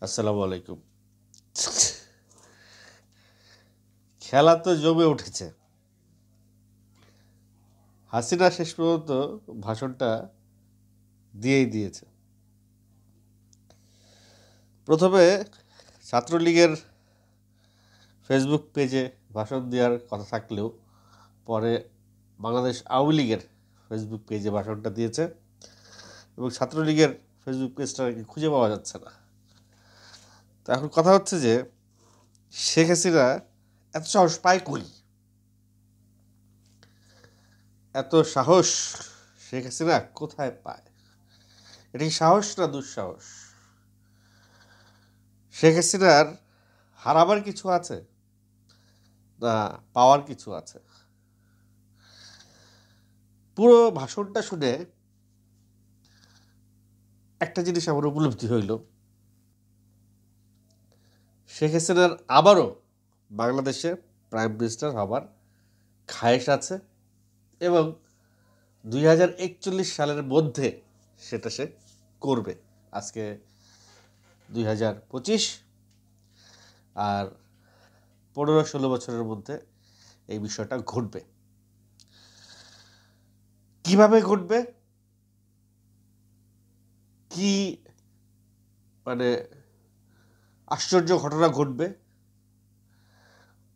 আসসালামু আলাইকুম। খেলা তো জমে উঠেছে। হাসিনা শেষ পর্যন্ত ভাষণটা দিয়েই দিয়েছে। প্রথমে ছাত্রলীগের ফেসবুক পেজে ভাষণ দেওয়ার কথা থাকলেও পরে বাংলাদেশ আওয়ামী লীগের ফেসবুক পেজে ভাষণটা দিয়েছে এবং ছাত্রলীগের ফেসবুক পেজটা খুঁজে পাওয়া যাচ্ছে না। তো এখন কথা হচ্ছে যে শেখ হাসিনা এত সাহস পায় কই? এত সাহস শেখ হাসিনা কোথায় পায়? এটা কি সাহস না দুঃসাহস? শেখ হাসিনার হারাবার কিছু আছে না পাওয়ার কিছু আছে? পুরো ভাষণটা শুনে একটা জিনিস আমার উপলব্ধি হইল, শেখ হাসিনার আবারও বাংলাদেশে প্রাইম মিনিস্টার হবার খায়েশ আছে এবং 2041 সালের মধ্যে সেটা সে করবে। আজকে 2025, আর 15-16 বছরের মধ্যে এই বিষয়টা ঘটবে। কিভাবে ঘটবে, কি মানে আশ্চর্য ঘটনা ঘটবে,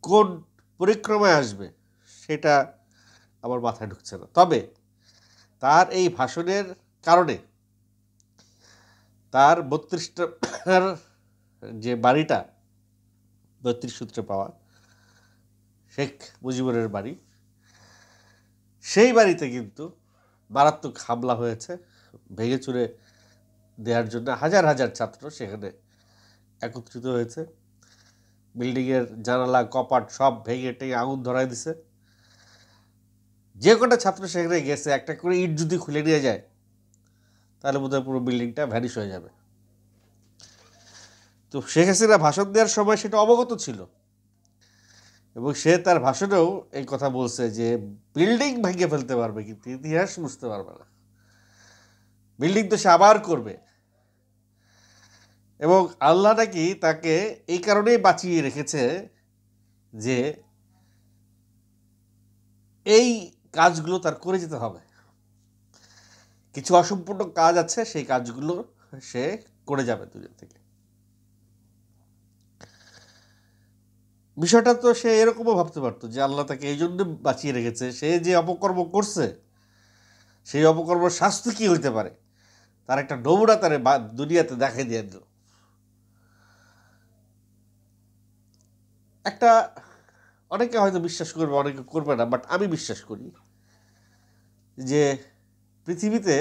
কোন পরিক্রমায় আসবে, সেটা আমার মাথায় ঢুকছে না। তবে তার এই ভাষণের কারণে তার 32টার যে বাড়িটা 32 সূত্রে পাওয়া শেখ মুজিবুরের বাড়ি, সেই বাড়িতে কিন্তু মারাত্মক হামলা হয়েছে। ভেঙে চুরে দেওয়ার জন্য হাজার হাজার ছাত্র সেখানে একত্রিত হয়েছে। বিল্ডিংয়ের জানালা কপাট সব ভেঙে টেঙে আগুন ধরাই দিছে। যে কটা ছাত্র সেখানে গেছে একটা করে ইট যদি খুলে নিয়ে যায় তাহলে বোধহয় পুরো বিল্ডিংটা ভ্যানিশ হয়ে যাবে। তো শেখ হাসিনা ভাষণ দেওয়ার সময় সেটা অবগত ছিল এবং সে তার ভাষণেও এই কথা বলছে যে বিল্ডিং ভেঙে ফেলতে পারবে কিন্তু ইতিহাস বুঝতে পারবে না। বিল্ডিং তো সে আবার করবে এবং আল্লাহ নাকি তাকে এই কারণেই বাঁচিয়ে রেখেছে যে এই কাজগুলো তার করে যেতে হবে। কিছু অসম্পূর্ণ কাজ আছে, সেই কাজগুলো সে করে যাবে দুনিয়া থেকে। বিষয়টা তো সে এরকমও ভাবতে পারতো যে আল্লাহ তাকে এই জন্য বাঁচিয়ে রেখেছে, সে যে অপকর্ম করছে সেই অপকর্মের শাস্তি কি হইতে পারে তার একটা নমুনা তারে দুনিয়াতে দেখাই দিয়ে দিল। একটা অনেকে হয়তো বিশ্বাস করবে, অনেকে করবে না, বাট আমি বিশ্বাস করি যে পৃথিবীতে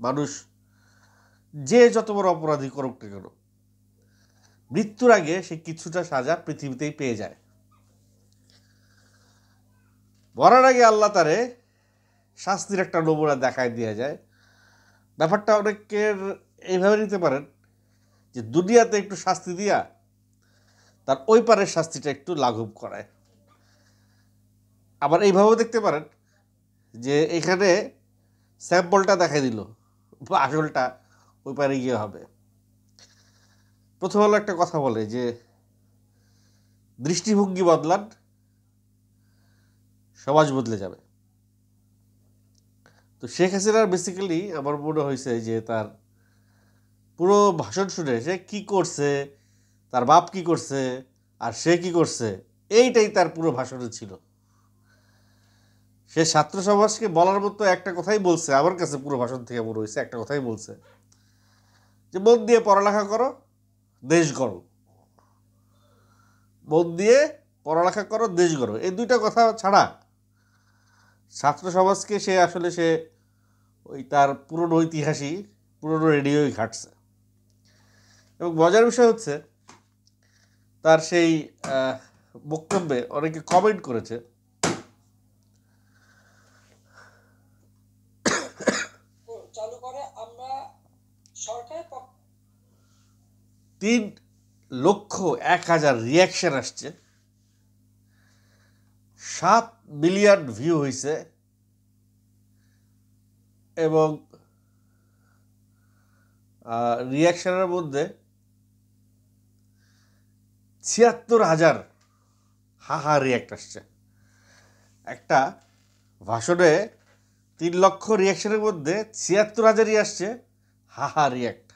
মানুষ যে যত বড় অপরাধী করুক না কেন, মৃত্যুর আগে সে কিছুটা সাজা পৃথিবীতেই পেয়ে যায়। মরার আগে আল্লাহ তারে শাস্তির একটা নমুনা দেখায় দিয়ে যায়। ব্যাপারটা অনেকের এইভাবে নিতে পারেন যে দুনিয়াতে একটু শাস্তি দিয়া তার ওই পারের শাস্তিটা একটু লাঘব করায়। আবার এইভাবেও দেখতে পারেন যে এখানে স্যাম্পলটা দেখাই দিল, আসলটা ওই পারে গিয়ে হবে। প্রথম হলো একটা কথা বলে যে দৃষ্টিভঙ্গি বদলান, সমাজ বদলে যাবে। তো শেখ হাসিনার বেসিক্যালি আমার মনে হয়েছে যে তার পুরো ভাষণ শুনে সে কি করছে, তার বাপ কি করছে আর সে কি করছে, এইটাই তার পুরো ভাষণে ছিল। সে ছাত্র সমাজকে বলার মতো একটা কথাই বলছে, আমার কাছে পুরো ভাষণ থেকে মনে হয়েছে একটা কথাই বলছে যে মন দিয়ে পড়ালেখা করো, দেশ গড়ো। মন দিয়ে পড়ালেখা করো, দেশ গড়ো, এই দুইটা কথা ছাড়া ছাত্র সমাজকে সে আসলে সে ওই তার পুরনো ইতিহাসই পুরনো রেডিওই ঘাটছে। এবং মজার বিষয় হচ্ছে তার সেই বক্তব্যে অনেকে কমেন্ট করেছে চালু করে আমরা সরকারের 3,01,000 রিয়াকশন আসছে, 7 মিলিয়ন ভিউ হয়েছে এবং রিয়াকশনের মধ্যে ৭৬,০০০ হাহা রিয়াক্ট আসছে। একটা ভাষণে ৩ লক্ষ রিয়াকশনের মধ্যে ৭৬,০০০ই আসছে হাহা রিয়াক্ট।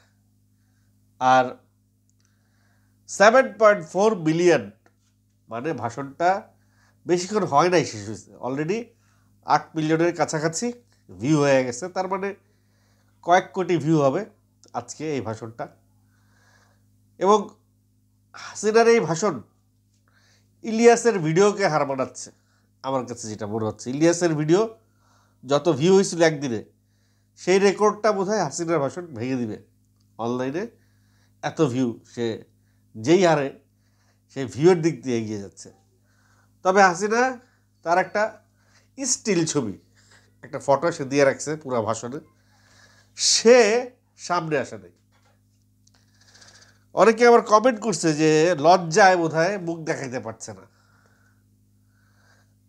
আর 7.4 বিলিয়ন, মানে ভাষণটা বেশিক্ষণ হয় নাই, শেষ হয়েছে অলরেডি 8 মিলিয়নের কাছাকাছি ভিউ হয়ে গেছে। তার মানে কয়েক কোটি ভিউ হবে আজকে এই ভাষণটা। এবং হাসিনার এই ভাষণ ইলিয়াসের ভিডিওকে হার মানাচ্ছে আমার কাছে যেটা মনে হচ্ছে। ইলিয়াসের ভিডিও যত ভিউ হয়েছিল একদিনে, সেই রেকর্ডটা বোধহয় হাসিনার ভাষণ ভেঙে দিবে। অনলাইনে এত ভিউ, সে যেই হারে সে ভিউয়ের দিক দিয়ে এগিয়ে যাচ্ছে। তবে হাসিনা তার একটা স্টিল ছবি, একটা ফটো সে দিয়ে রাখছে পুরো ভাষণে, সে সামনে আসে নাই। অনেকে আবার কমেন্ট করছে যে লজ্জায় বোধহয় মুখ দেখাইতে পারছে না।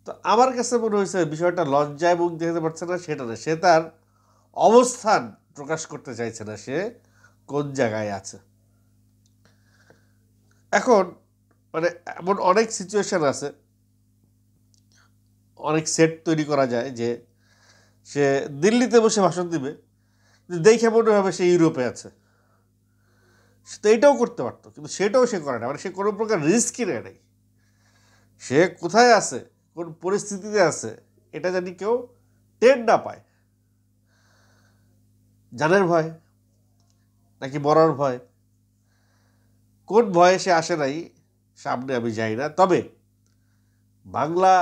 তো আমার কাছে মনে হয়েছে বিষয়টা লজ্জায় মুখ দেখাতে পারছে না সেটা না, সে তার অবস্থান প্রকাশ করতে চাইছে না, সে কোন জায়গায় আছে। এখন মানে এমন অনেক সিচুয়েশন আছে, অনেক সেট তৈরি করা যায় যে সে দিল্লিতে বসে ভাষণ দিবে, দেখে মনে হবে সে ইউরোপে আছে। তো এইটাও করতে পারতো, কিন্তু সেটাও সে করে না। মানে সে কোনো প্রকার রিস্কই নেয় নাই। সে কোথায় আছে, কোন পরিস্থিতিতে আছে, এটা জানি কেউ টের না পায়। জানের ভয় নাকি মরার ভয়, কোন ভয়ে সে আসে নাই সামনে আমি যাই না। তবে বাংলা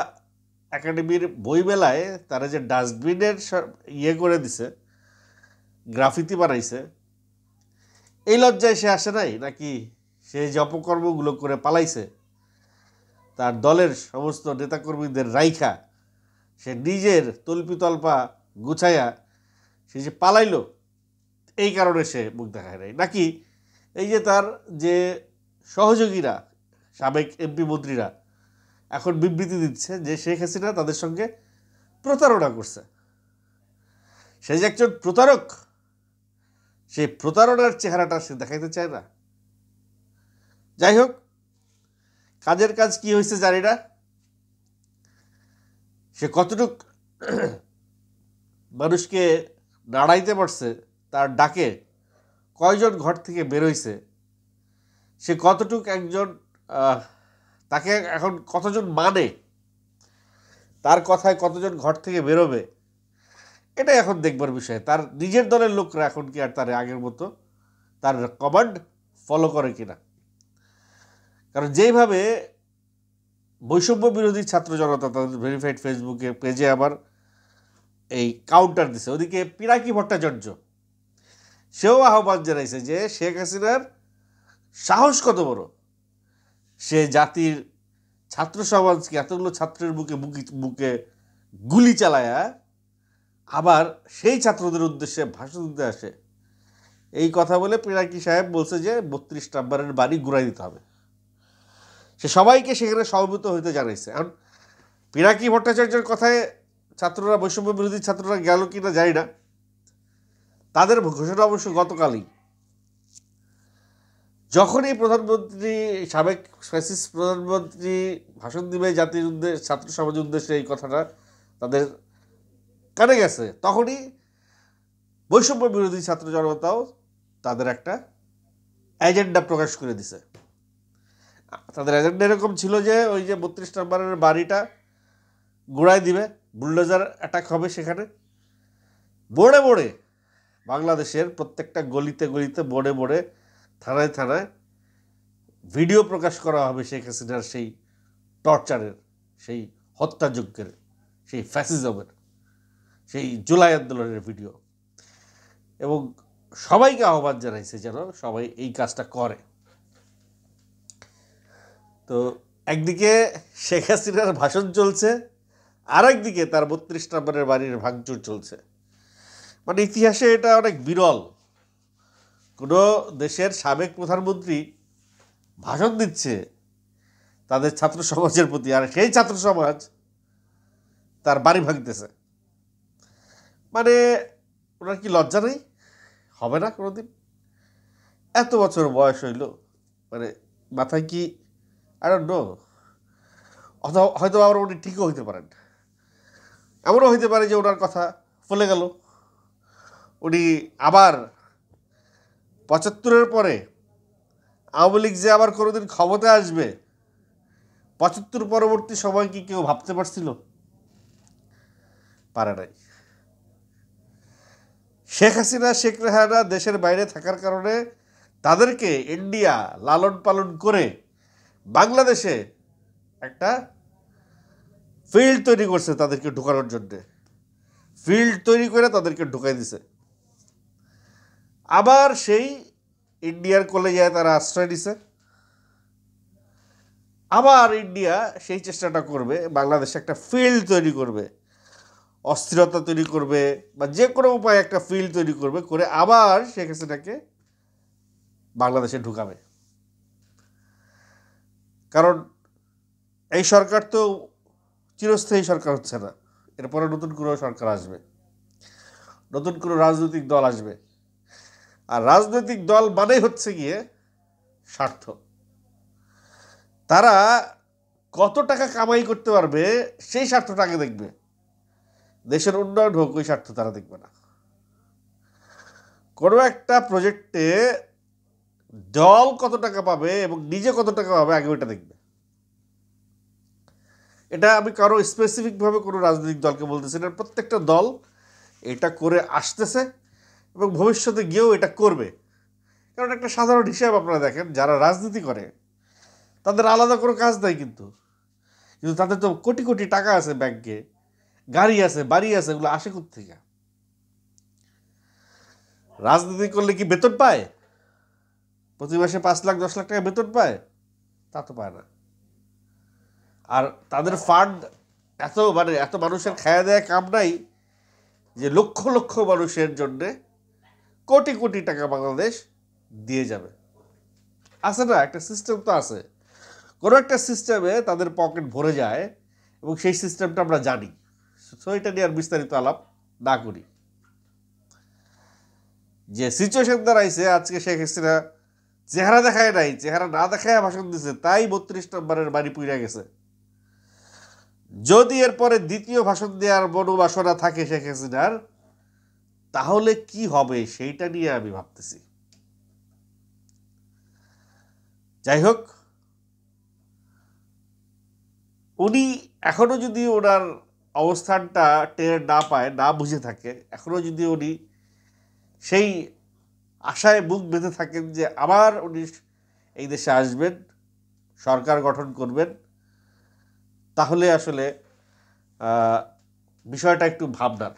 একাডেমির বইমেলায় তারা যে ডাস্টবিনের ইয়ে করে দিছে, গ্রাফিতি বানাইছে, এই লজ্জায় সে আসে নাই, নাকি সে যে অপকর্মগুলো করে পালাইছে তার দলের সমস্ত নেতাকর্মীদের রাইখা সে নিজের তল্পিতল্পা গুছাইয়া সে যে পালাইলো, এই কারণে সে মুখ দেখায় নাই, নাকি এই যে তার যে সহযোগীরা সাবেক এমপি মন্ত্রীরা এখন বিবৃতি দিচ্ছে যে শেখ হাসিনা তাদের সঙ্গে প্রতারণা করছে, সে যে একজন প্রতারক, সেই প্রতারণার চেহারাটা সে দেখাইতে চায় না। যাই হোক, কাজের কাজ কি হয়েছে জানি না, সে কতটুক মানুষকে নাড়াইতে পারছে, তার ডাকে কয়জন ঘর থেকে বেরোইছে, সে কতটুক একজন তাকে এখন কতজন মানে, তার কথায় কতজন ঘর থেকে বেরোবে, এটা এখন দেখবার বিষয়। তার নিজের দলের লোকরা এখন কি আর তার আগের মতো তার কমান্ড ফলো করে কিনা। কারণ যেইভাবে বৈষম্য বিরোধী ছাত্র জনতা তাদের ভেরিফাইড ফেসবুকে পেজে আবার এই কাউন্টার দিছে, ওদিকে পিনাকি ভট্টাচার্য সেও আহ্বান জানাইছে যে শেখ হাসিনার সাহস কত বড়, সে জাতির ছাত্র সমাজকে এতগুলো ছাত্রের বুকে বুকে গুলি চালায়া আবার সেই ছাত্রদের উদ্দেশ্যে ভাষণ দিতে আসে। এই কথা বলে পিনাকি সাহেব বলছে যে 32 নম্বরের বাড়ি ঘুরাই দিতে হবে। সে সবাইকে সেখানে সমবেত হইতে জানাইছে। এখন পিনাকি ভট্টাচার্যের কথায় ছাত্ররা, বৈষম্য বিরোধী ছাত্ররা গেল কিনা জানি না, তাদের ঘোষণা অবশ্য গতকালই। যখনই প্রধানমন্ত্রী, সাবেক ফ্যাসিস্ট প্রধানমন্ত্রী ভাষণ দিবে জাতির উদ্দেশ্যে, ছাত্র সমাজের উদ্দেশ্যে, এই কথাটা তাদের কানে গেছে, তখনই বৈষম্য বিরোধী ছাত্র জনতাও তাদের একটা এজেন্ডা প্রকাশ করে দিছে। তাদের এজেন্ডা এরকম ছিল যে ওই যে 32 নম্বরের বাড়িটা গুড়াই দিবে, বুলডোজার অ্যাটাক হবে সেখানে, বোড়ে বোড়ে বাংলাদেশের প্রত্যেকটা গলিতে গলিতে, বোড়ে বোড়ে, থানায় থানায় ভিডিও প্রকাশ করা হবে শেখ হাসিনার সেই টর্চারের, সেই হত্যাযজ্ঞের, সেই ফ্যাসিজমের, সেই জুলাই আন্দোলনের ভিডিও। এবং সবাইকে আহ্বান জানাইছে যেন সবাই এই কাজটা করে। তো একদিকে শেখ হাসিনার ভাষণ চলছে, আর একদিকে তার 32 নম্বরের বাড়ির ভাঙচুর চলছে। মানে ইতিহাসে এটা অনেক বিরল, কোনো দেশের সাবেক প্রধানমন্ত্রী ভাষণ দিচ্ছে তাদের ছাত্র সমাজের প্রতি, আর সেই ছাত্র সমাজ তার বাড়ি ভাঙতেছে। মানে ওনার কি লজ্জা নেই? হবে না কোনোদিন? এত বছর বয়স হইল, মানে মাথায় কি আই ডোন্ট নো, অথবা হয়তো আবার উনি ঠিকও হইতে পারেন, এমনও হইতে পারে যে ওনার কথা ফলে গেল, উনি আবার ৭৫-এর পরে আওয়ামী লীগ যে আবার কোনোদিন ক্ষমতায় আসবে ৭৫ পরবর্তী সময় কি কেউ ভাবতে পারছিল? পারে নাই। শেখ হাসিনা শেখ রেহানা দেশের বাইরে থাকার কারণে তাদেরকে ইন্ডিয়া লালন পালন করে বাংলাদেশে একটা ফিল্ড তৈরি করছে তাদেরকে ঢুকানোর জন্যে, ফিল্ড তৈরি করে তাদেরকে ঢুকাই দিছে। আবার সেই ইন্ডিয়ার কোলে যায় তারা আশ্রয় দিছে, আবার ইন্ডিয়া সেই চেষ্টাটা করবে বাংলাদেশে একটা ফিল্ড তৈরি করবে, অস্থিরতা তৈরি করবে বা যে কোনো উপায়ে একটা ফিল্ড তৈরি করবে, করে আবার শেখ হাসিনাকে বাংলাদেশে ঢুকাবে। কারণ এই সরকার তো চিরস্থায়ী সরকার হচ্ছে না, এরপরে নতুন কোনো সরকার আসবে, নতুন কোনো রাজনৈতিক দল আসবে, আর রাজনৈতিক দল মানেই হচ্ছে গিয়ে স্বার্থ। তারা কত টাকা কামাই করতে পারবে সেই স্বার্থটাকে দেখবে, দেশের উন্নয়ন হোক ওই স্বার্থ তারা দেখবে না। কোনো একটা প্রজেক্টে দল কত টাকা পাবে এবং নিজে কত টাকা পাবে আগে ওইটা দেখবে। এটা আমি কারো স্পেসিফিকভাবে কোনো রাজনৈতিক দলকে বলতেছি না, প্রত্যেকটা দল এটা করে আসতেছে এবং ভবিষ্যতে গিয়েও এটা করবে। কারণ একটা সাধারণ হিসাব আপনারা দেখেন, যারা রাজনীতি করে তাদের আলাদা কোনো কাজ নাই, কিন্তু তাদের তো কোটি কোটি টাকা আছে ব্যাংকে, গাড়ি আছে, বাড়ি আছে, এগুলো আসে কোত্থেকে? রাজনীতি করলে কি বেতন পায়? প্রতি মাসে 5 লাখ 10 লাখ টাকা বেতন পায়? তা তো পায় না। আর তাদের ফান্ড এত মানুষের খায়া দেয়া কাম নাই যে লক্ষ লক্ষ মানুষের জন্যে কোটি কোটি টাকা বাংলাদেশ দিয়ে যাবে। আছে না, একটা সিস্টেম তো আছে। কোনো একটা সিস্টেমে তাদের পকেট ভরে যায় এবং সেই সিস্টেমটা আমরা জানি। সো এটা নিয়ে আর বিস্তারিত আলাপ না করি। যে সিচুয়েশন দাঁড়াইছে, আজকে শেখ হাসিনা চেহারা দেখায় নাই, চেহারা না দেখায় ভাষণ দিছে, তাই 32 নম্বরের বাড়ি পুড়ে গেছে। যদি এরপরে দ্বিতীয় ভাষণ দেওয়ার মনোবাসনা থাকে শেখ হাসিনার, তাহলে কি হবে সেইটা নিয়ে আমি ভাবতেছি। যাই হোক, উনি এখনো যদি ওনার অবস্থানটা টের না পায়, না বুঝে থাকে, এখনো যদি উনি সেই আশায় বুক বেঁধে থাকেন যে আবার উনি এই দেশে আসবেন, সরকার গঠন করবেন, তাহলে আসলে বিষয়টা একটু ভাবনার।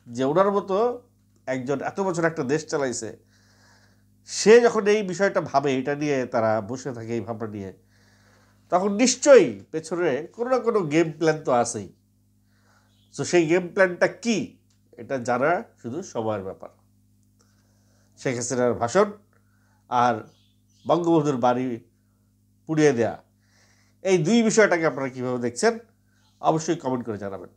যে ওনার মতো একজন এত বছর একটা দেশ চালাইছে, সে যখন এই বিষয়টা ভাবে, এটা নিয়ে তারা বসে থাকে এই ভাবনা নিয়ে, তখন নিশ্চয়ই পেছনে কোনো না কোনো গেম প্ল্যান তো আছেই। তো সেই গেম প্ল্যানটা কি, এটা জানা শুধু সময়ের ব্যাপার। শেখ হাসিনার ভাষণ আর বঙ্গবন্ধুর বাড়ি পুড়িয়ে দেয়া, এই দুই বিষয়টাকে আপনারা কীভাবে দেখছেন অবশ্যই কমেন্ট করে জানাবেন।